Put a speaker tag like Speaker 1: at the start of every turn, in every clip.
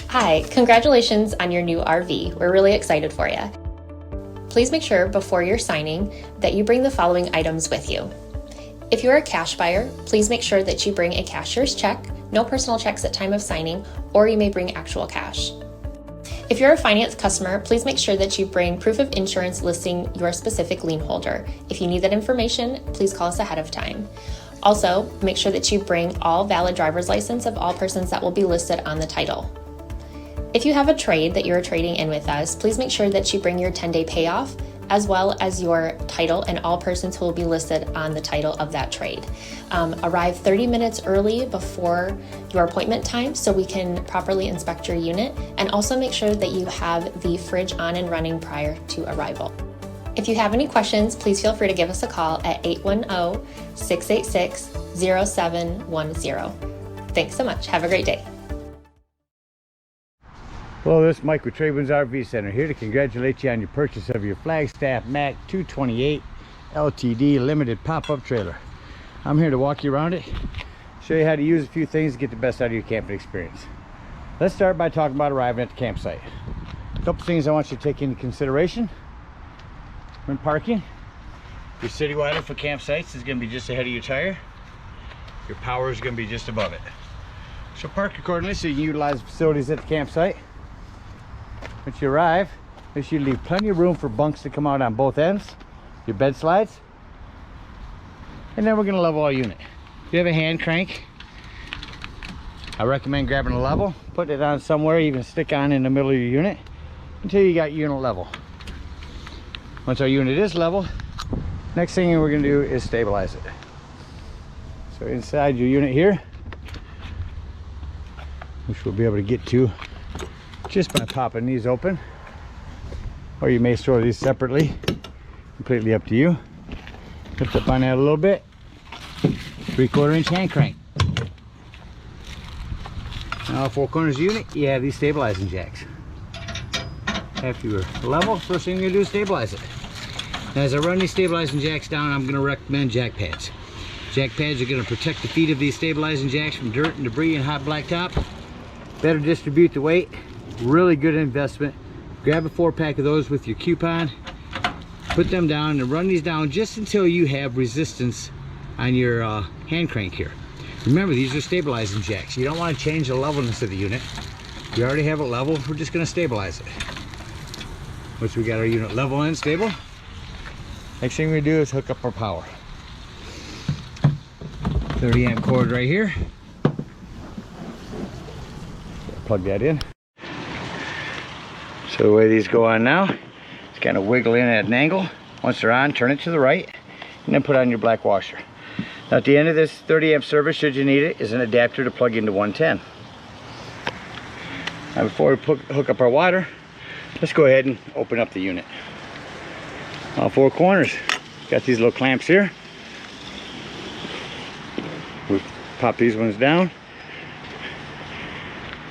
Speaker 1: Hi, congratulations on your new RV. We're really excited for you. Please make sure before you're signing that you bring the following items with you. If you're a cash buyer, please make sure that you bring a cashier's check, no personal checks at time of signing, or you may bring actual cash. If you're a finance customer, please make sure that you bring proof of insurance listing your specific lien holder. If you need that information, please call us ahead of time. Also, make sure that you bring all valid driver's license of all persons that will be listed on the title. If you have a trade that you're trading in with us, please make sure that you bring your 10-day payoff as well as your title and all persons who will be listed on the title of that trade. Arrive 30 minutes early before your appointment time so we can properly inspect your unit, and also make sure that you have the fridge on and running prior to arrival. If you have any questions, please feel free to give us a call at 810-686-0710. Thanks so much. Have a great day.
Speaker 2: Hello, this is Mike with TradeWinds RV Center, here to congratulate you on your purchase of your Flagstaff Mac 228 LTD limited pop-up trailer. I'm here to walk you around it, show you how to use a few things to get the best out of your camping experience. Let's start by talking about arriving at the campsite. A couple things I want you to take into consideration when parking. Your city wider for campsites is going to be just ahead of your tire. Your power is going to be just above it. So park accordingly so you can utilize the facilities at the campsite. Once you arrive, make sure you leave plenty of room for bunks to come out on both ends, your bed slides, and then we're going to level our unit. If you have a hand crank, I recommend grabbing a level, putting it on somewhere you can stick on in the middle of your unit until you got unit level. Once our unit is level, next thing we're going to do is stabilize it. So inside your unit here, which we'll be able to get to just by popping these open, or you may store these separately, completely up to you. Lift up on that a little bit, 3/4 inch hand crank. Now 4 corners of the unit, you have these stabilizing jacks. After you're level, first thing you're gonna do is stabilize it. Now, as I run these stabilizing jacks down, I'm gonna recommend jack pads. Jack pads are gonna protect the feet of these stabilizing jacks from dirt and debris and hot blacktop. Better distribute the weight. Really good investment. Grab a 4-pack of those with your coupon, put them down and run these down just until you have resistance on your hand crank here. Remember, these are stabilizing jacks. You don't want to change the levelness of the unit. You already have it level. We're just going to stabilize it. Once we got our unit level and stable, next thing we do is hook up our power. 30 amp cord right here. Plug that in. So the way these go on now, it's kind of wiggle in at an angle. Once they're on, turn it to the right and then put on your black washer. Now at the end of this 30 amp service, should you need it, is an adapter to plug into 110. Now before we hook up our water, let's go ahead and open up the unit. All 4 corners. Got these little clamps here. We pop these ones down.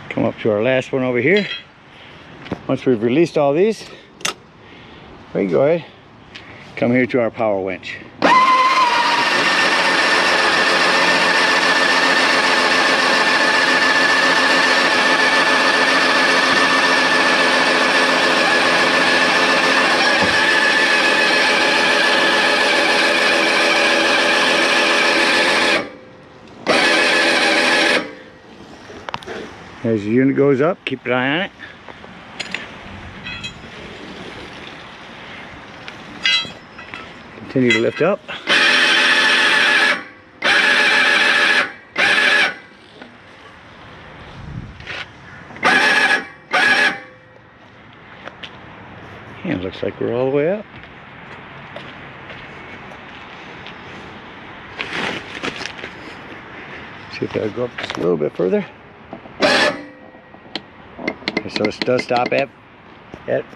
Speaker 2: Come up to our last one over here. Once we've released all these, we can go ahead, come here to our power winch. As the unit goes up, keep an eye on it. Continue to lift up. And it looks like we're all the way up. See if that'll go up just a little bit further. Okay, so it does stop at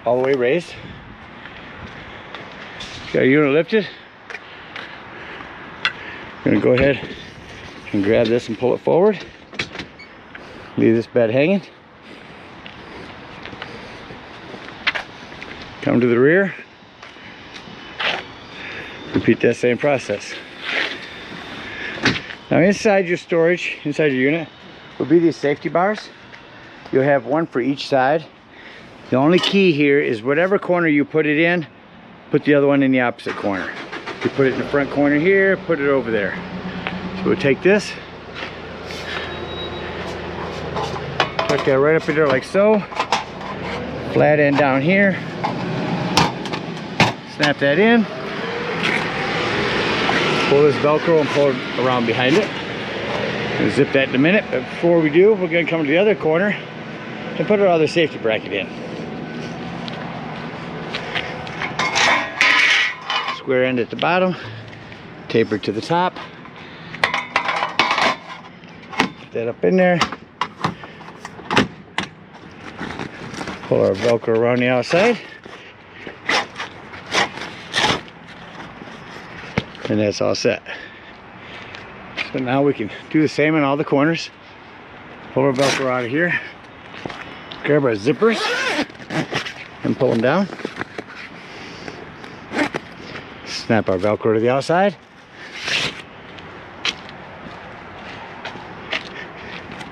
Speaker 2: all the way raised. Got our unit lifted. I'm going to go ahead and grab this and pull it forward. Leave this bed hanging. Come to the rear. Repeat that same process. Now inside your storage, inside your unit, will be these safety bars. You'll have one for each side. The only key here is whatever corner you put it in, put the other one in the opposite corner. You put it in the front corner here, put it over there. So we'll take this, tuck that right up in there like so. Flat end down here. Snap that in. Pull this Velcro and pull it around behind it. We'll zip that in a minute, but before we do, we're going to come to the other corner and put our other safety bracket in. Square end at the bottom, taper to the top. Put that up in there. Pull our Velcro around the outside. And that's all set. So now we can do the same in all the corners. Pull our Velcro out of here. Grab our zippers and pull them down. Snap our Velcro to the outside.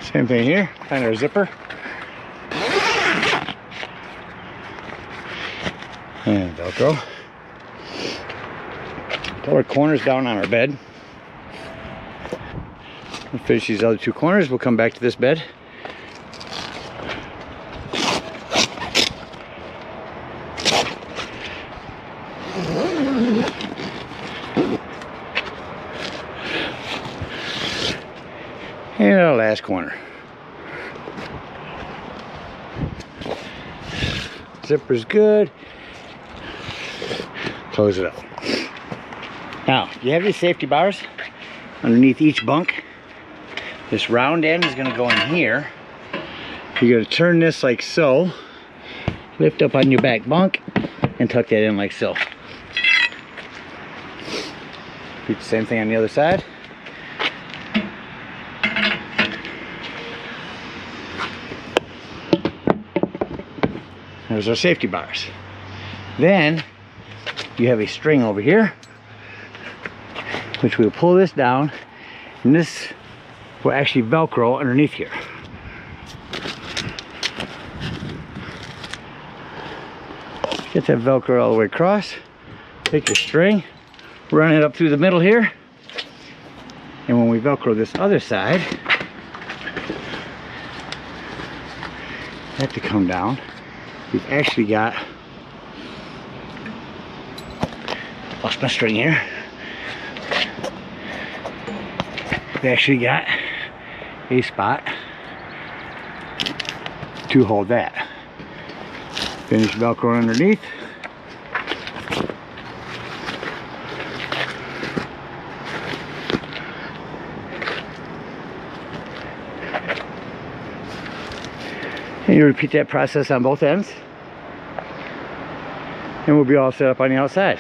Speaker 2: Same thing here. Find our zipper. And Velcro. Pull our corners down on our bed. We'll finish these other two corners. We'll come back to this bed. And our last corner. Zipper's good. Close it up. Now, you have these safety bars underneath each bunk. This round end is going to go in here. You're going to turn this like so. Lift up on your back bunk and tuck that in like so. Repeat the same thing on the other side. There's our safety bars. Then you have a string over here, which we'll pull this down, and this will actually Velcro underneath here. Get that Velcro all the way across. Take your string, run it up through the middle here, and when we Velcro this other side, that to come down. We've actually got, lost my string here. We've actually got a spot to hold that. Finish Velcro underneath. And you repeat that process on both ends, and we'll be all set up on the outside.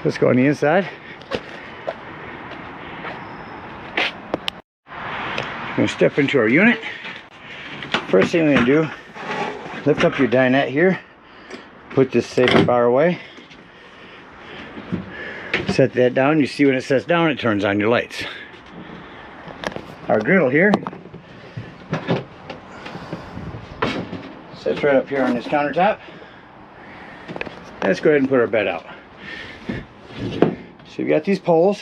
Speaker 2: Let's go on the inside. We're going to step into our unit. First thing we're going to do, lift up your dinette here, put this safety bar away. Set that down. You see when it sets down, it turns on your lights. Our griddle here sits right up here on this countertop. Let's go ahead and put our bed out. So you've got these poles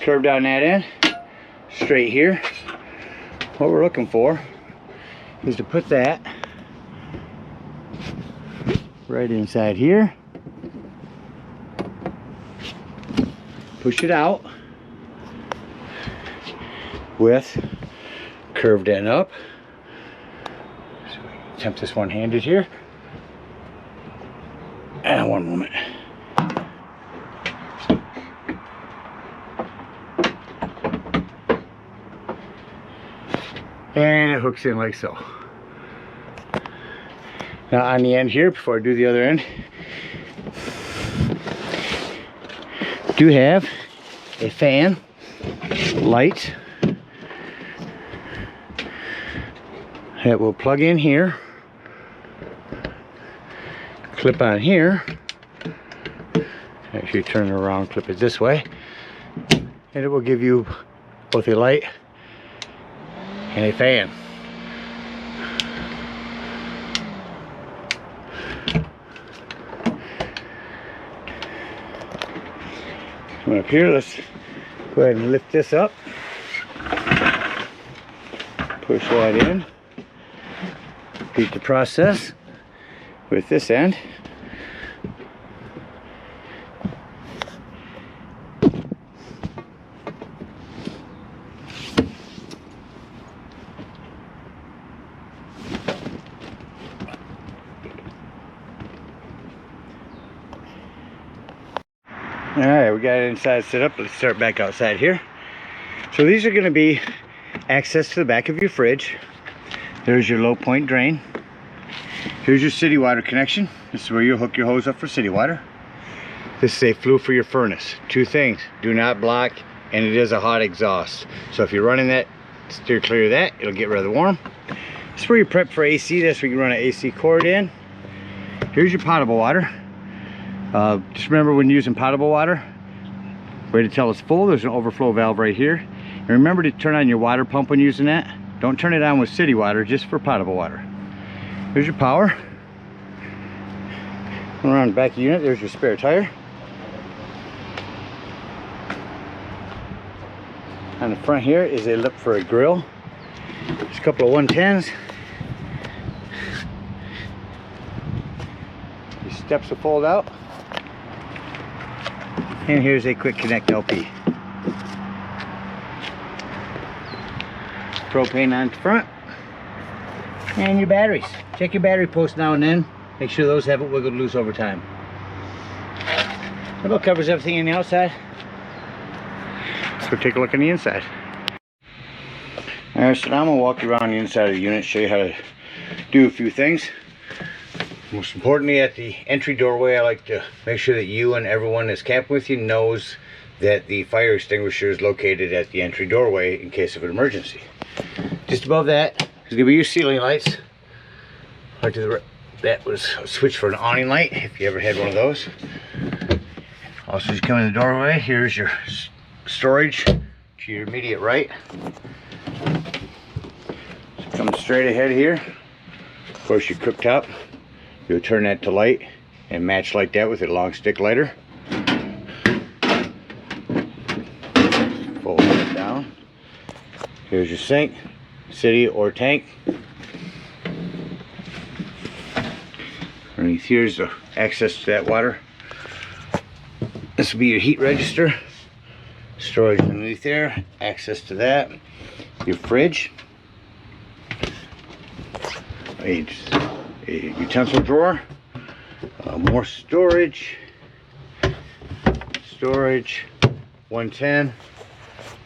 Speaker 2: curved down that end, straight here. What we're looking for is to put that right inside here. Push it out with curved end up. So we attempt this one-handed here. And one moment. And it hooks in like so. Now on the end here, before I do the other end, do have a fan, light, that will plug in here, clip on here, actually turn it around, clip it this way, and it will give you both a light and a fan. Come up here, let's go ahead and lift this up. Push that in. Repeat the process with this end. Alright, we got it inside set up. Let's start back outside here. So these are going to be access to the back of your fridge. There's your low point drain. Here's your city water connection. This is where you hook your hose up for city water. This is a flue for your furnace. Two things: do not block, and it is a hot exhaust. So if you're running that, steer clear of that. It'll get rather warm. This is where you prep for AC. That's where you run an AC cord in. Here's your potable water. Just remember, when using potable water, way to tell it's full, there's an overflow valve right here. And remember to turn on your water pump when using that. Don't turn it on with city water, just for potable water. Here's your power. Around the back of the unit, there's your spare tire. On the front here is a lip for a grill. There's a couple of 110s. These steps will fold out. And here's a quick connect LP. Propane on the front. And your batteries. Check your battery post now and then. Make sure those haven't wiggled loose over time. That about covers everything on the outside. Let's go take a look on the inside. Alright, so now I'm going to walk you around the inside of the unit, show you how to do a few things. Most importantly, at the entry doorway, I like to make sure that you and everyone that's camping with you knows that the fire extinguisher is located at the entry doorway in case of an emergency. Just above that is going to be your ceiling lights. Right to the right, that was a switch for an awning light, if you ever had one of those. Also, as you come in the doorway, here's your storage to your immediate right. So come straight ahead here. Of course, your cooktop. You'll turn that to light and match like that with a long stick lighter. Fold it down. Here's your sink, city or tank. Underneath here is the access to that water. This will be your heat register. Storage underneath there, access to that. Your fridge. A utensil drawer. More storage. 110.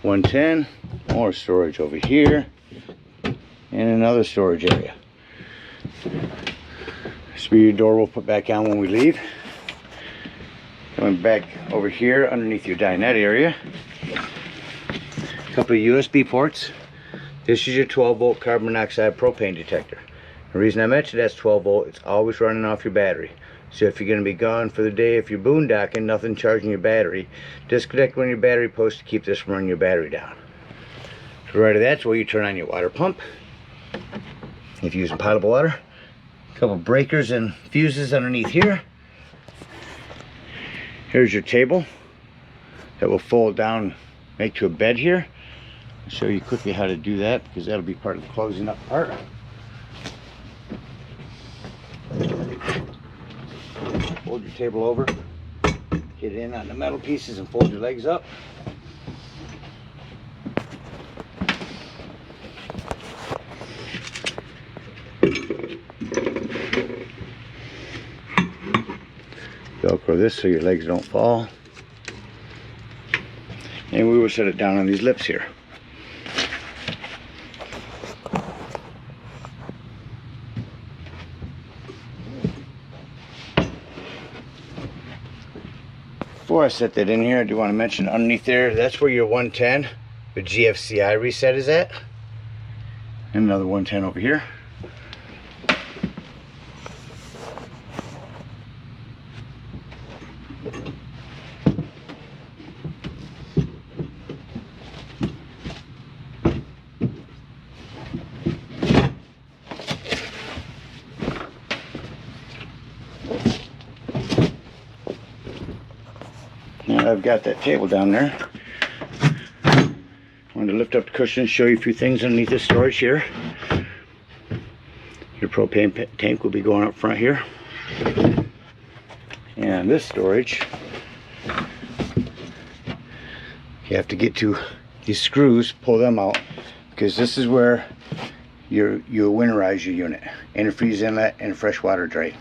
Speaker 2: 110. More storage over here. And another storage area. This will be your door we'll put back on when we leave. Coming back over here underneath your dinette area. A couple of USB ports. This is your 12-volt carbon monoxide propane detector. The reason I mentioned that's 12 volt, it's always running off your battery. So if you're going to be gone for the day, if you're boondocking, nothing charging your battery, disconnect one of your battery posts to keep this from running your battery down. To the right of that's where you turn on your water pump. If you're using potable water. A couple breakers and fuses underneath here. Here's your table that will fold down, make to a bed here. I'll show you quickly how to do that, because that'll be part of the closing up part. Fold your table over, get in on the metal pieces and fold your legs up. Velcro this so your legs don't fall. And we will set it down on these lips here. Before I set that in here, I do want to mention underneath there, that's where your 110, the GFCI reset is at. And another 110 over here. I've got that table down there. I wanted to lift up the cushion and show you a few things underneath this storage here. Your propane tank will be going up front here. And this storage, you have to get to these screws, pull them out, because this is where you winterize your unit. Antifreeze inlet and freshwater drain.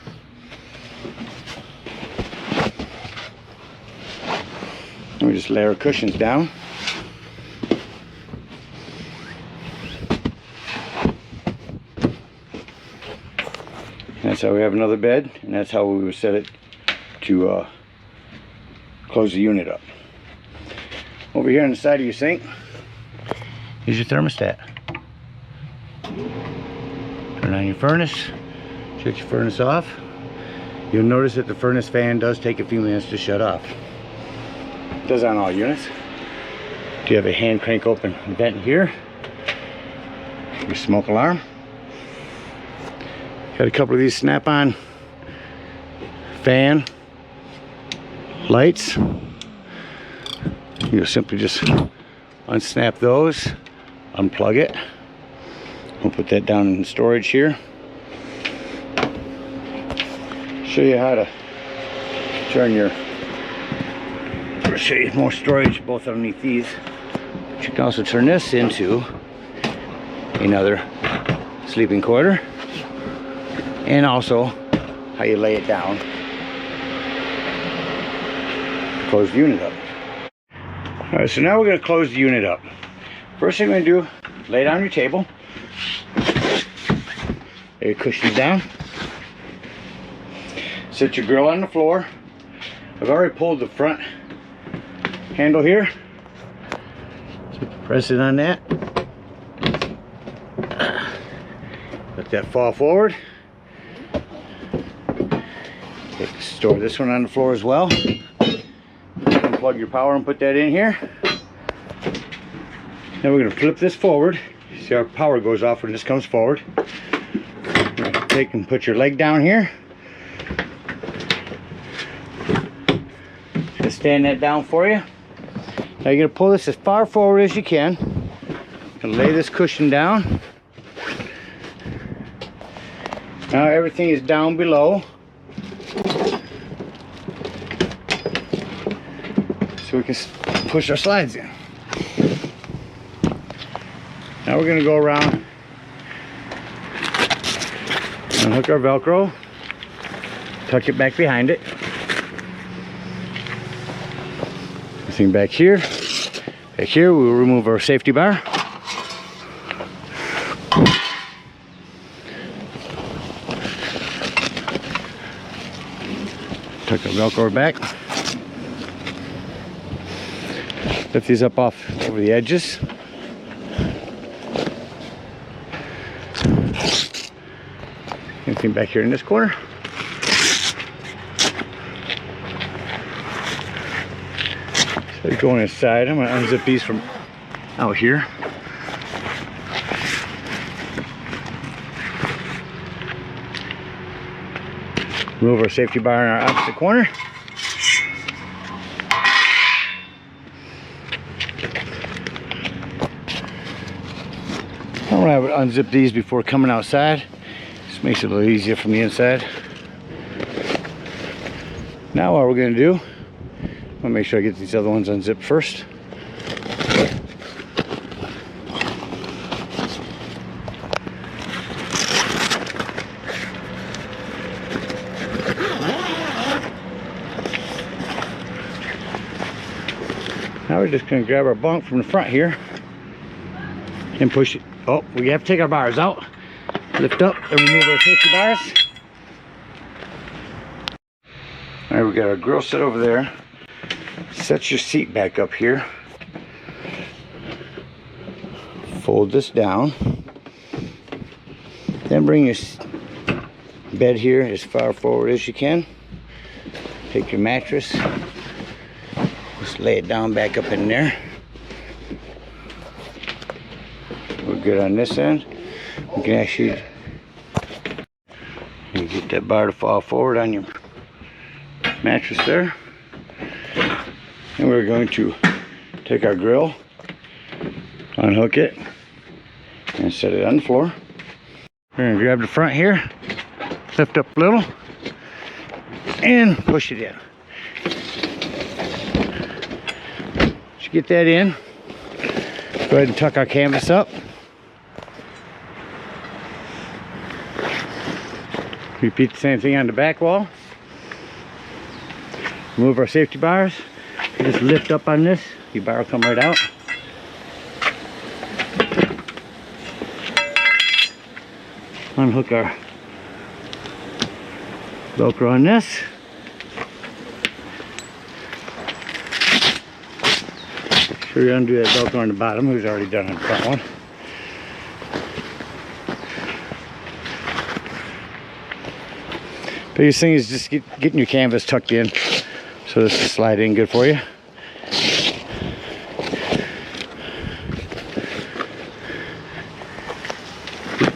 Speaker 2: We just lay our cushions down. That's how we have another bed, and that's how we would set it to close the unit up. Over here on the side of your sink is your thermostat. Turn on your furnace, shut your furnace off. You'll notice that the furnace fan does take a few minutes to shut off. It does on all units. You have a hand crank open vent here. Your smoke alarm. Got a couple of these snap-on fan lights. You'll simply just unsnap those, unplug it. We'll put that down in storage here. Show you how to turn your, I'll show you more storage both underneath these. But you can also turn this into another sleeping quarter, and also how you lay it down, close the unit up. All right, so now we're going to close the unit up. First thing we're going to do, lay down your table, lay your cushions down, set your grill on the floor. I've already pulled the front handle here, so press it on that, let that fall forward. Store this one on the floor as well. Plug your power and put that in here. Now we're going to flip this forward. See our power goes off when this comes forward. Take and put your leg down here. Just stand that down for you. Now you're going to pull this as far forward as you can. And lay this cushion down. Now everything is down below, so we can push our slides in. Now we're going to go around, unhook our Velcro, tuck it back behind it. This thing back here. Back here we'll remove our safety bar. Tuck our Velcro back. Lift these up off over the edges. Anything back here in this corner. So going inside, I'm going to unzip these from out here. Remove our safety bar in our opposite corner. I would unzip these before coming outside. Just makes it a little easier from the inside. Now what we're going to do, I'm going to make sure I get these other ones unzipped first. Now we're just going to grab our bunk from the front here and push it. Oh, we have to take our bars out, lift up, and remove our safety bars. All right, we got our grill set over there. Set your seat back up here. Fold this down. Then bring your bed here as far forward as you can. Take your mattress. Just lay it down back up in there. We're good on this end. We can actually get that bar to fall forward on your mattress there. And we're going to take our grill, unhook it, and set it on the floor. We're going to grab the front here, lift up a little, and push it in. Once you get that in, go ahead and tuck our canvas up. Repeat the same thing on the back wall. Remove our safety bars. Just lift up on this, your bar will come right out. Unhook our Velcro on this. Sure you undo that Velcro on the bottom, who's already done on the front one. Biggest thing is just getting your canvas tucked in so this will slide in good for you.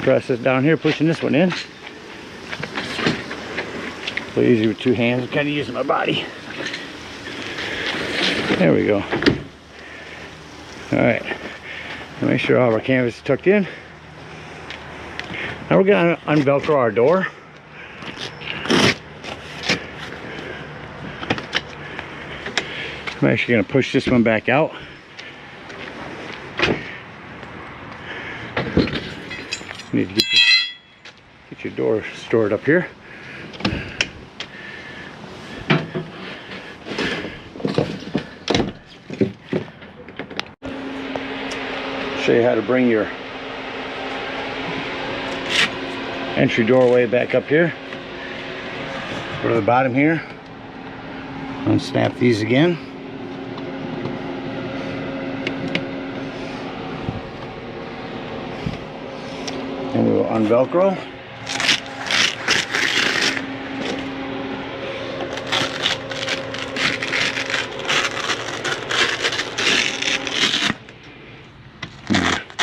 Speaker 2: Press this down here, pushing this one in. So easy with two hands. I'm kind of using my body. There we go. Alright. Make sure all of our canvas is tucked in. Now we're going to unvelcro our door. I'm actually going to push this one back out. You need to get your door stored up here. Show you how to bring your entry doorway back up here. Go to the bottom here. Unsnap these again. And we will unvelcro.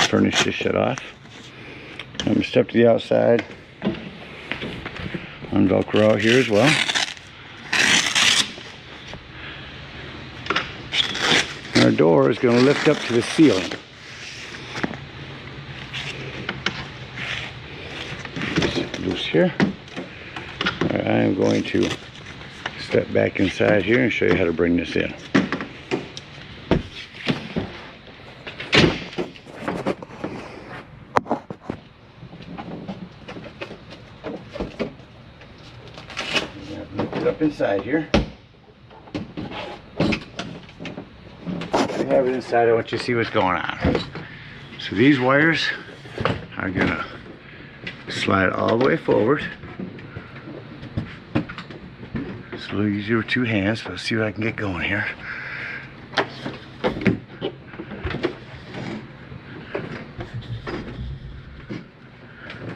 Speaker 2: Furnish this shut off. I'm going to step to the outside. Unvelcro out here as well. Our door is going to lift up to the ceiling. Loose here. Right, I am going to step back inside here and show you how to bring this in. Lift it up inside here. Have it inside. I want you to see what's going on. So these wires are gonna slide all the way forward. It's a little easier with two hands, but let's see what I can get going here.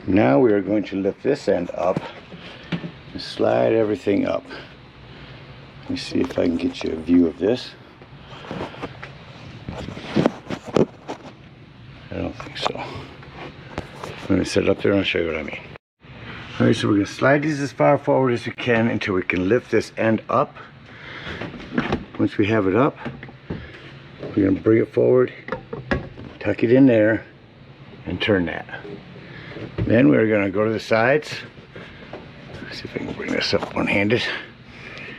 Speaker 2: Now we are going to lift this end up and slide everything up. Let me see if I can get you a view of this. I don't think so. I'm going to set it up there and I'll show you what I mean. Alright, so we're going to slide these as far forward as we can until we can lift this end up. Once we have it up, we're going to bring it forward, tuck it in there, and turn that. Then we're going to go to the sides. Let's see if I can bring this up one-handed.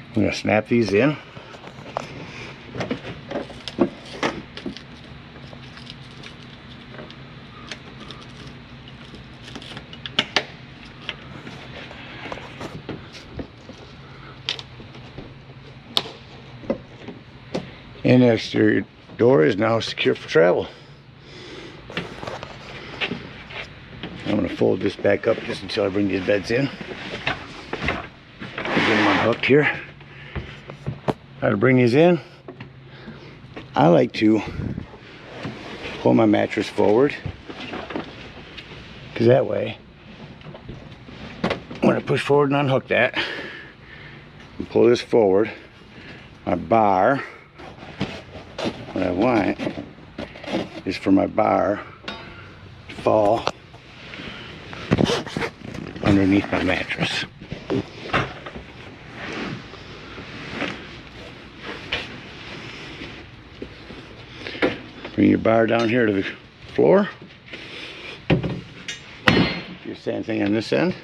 Speaker 2: I'm going to snap these in. And the exterior door is now secure for travel. I'm going to fold this back up just until I bring these beds in. Get them unhooked here. How to bring these in? I like to pull my mattress forward, because that way, when I push forward and unhook that, and pull this forward, my bar, what I want is for my bar to fall underneath my mattress. Bring your bar down here to the floor. Do the same thing on this end.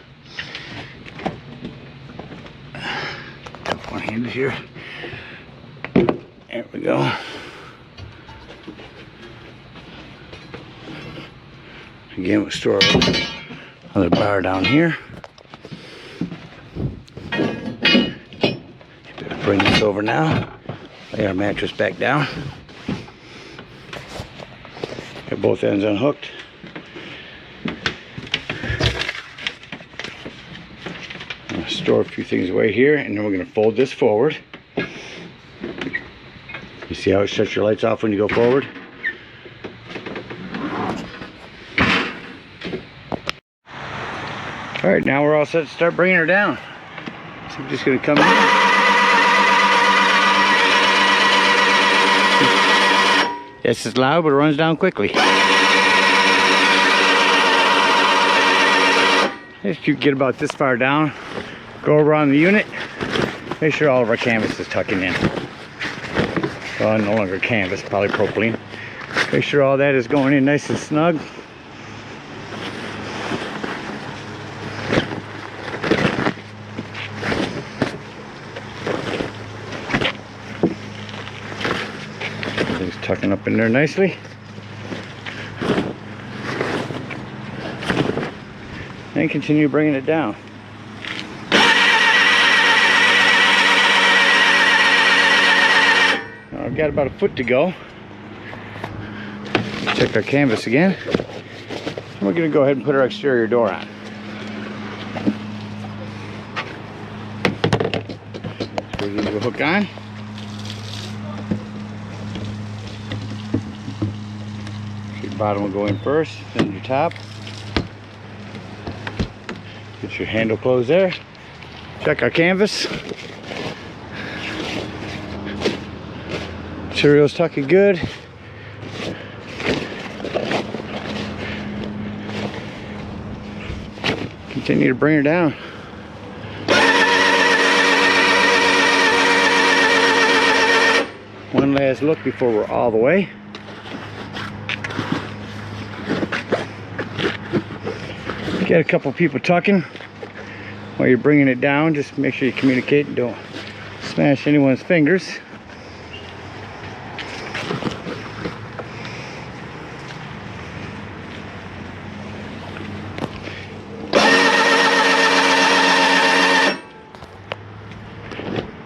Speaker 2: One-handed here. There we go. Again, we'll store another bar down here. Bring this over now. Lay our mattress back down. Got both ends unhooked. I'm going to store a few things away here, and then we're going to fold this forward. You see how it shuts your lights off when you go forward? Alright, now we're all set to start bringing her down. So I'm just going to come in. Yes, it's loud, but it runs down quickly. If you get about this far down, go around the unit, make sure all of our canvas is tucking in. Well, no longer canvas, polypropylene. Make sure all that is going in nice and snug. Everything's tucking up in there nicely. And continue bringing it down. Now I've got about a foot to go. Check our canvas again. And we're going to go ahead and put our exterior door on. So we're going to hook on. Your bottom will go in first, then your top. Get your handle closed there. Check our canvas. Material's tucking good. Continue to bring her down. One last look before we're all the way. Get a couple people tucking while you're bringing it down. Just make sure you communicate and don't smash anyone's fingers.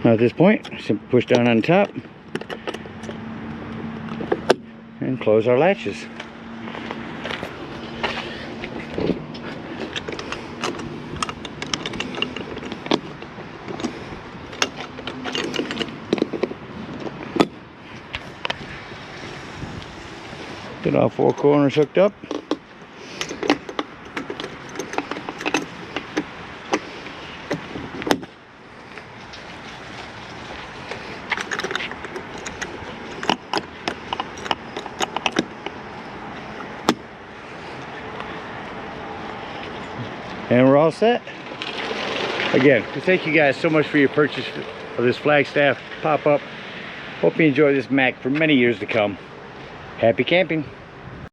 Speaker 2: Now at this point, simply push down on top and close our latches. Get all four corners hooked up. And we're all set. Again, we thank you guys so much for your purchase of this Flagstaff pop-up. Hope you enjoy this Mac for many years to come. Happy camping.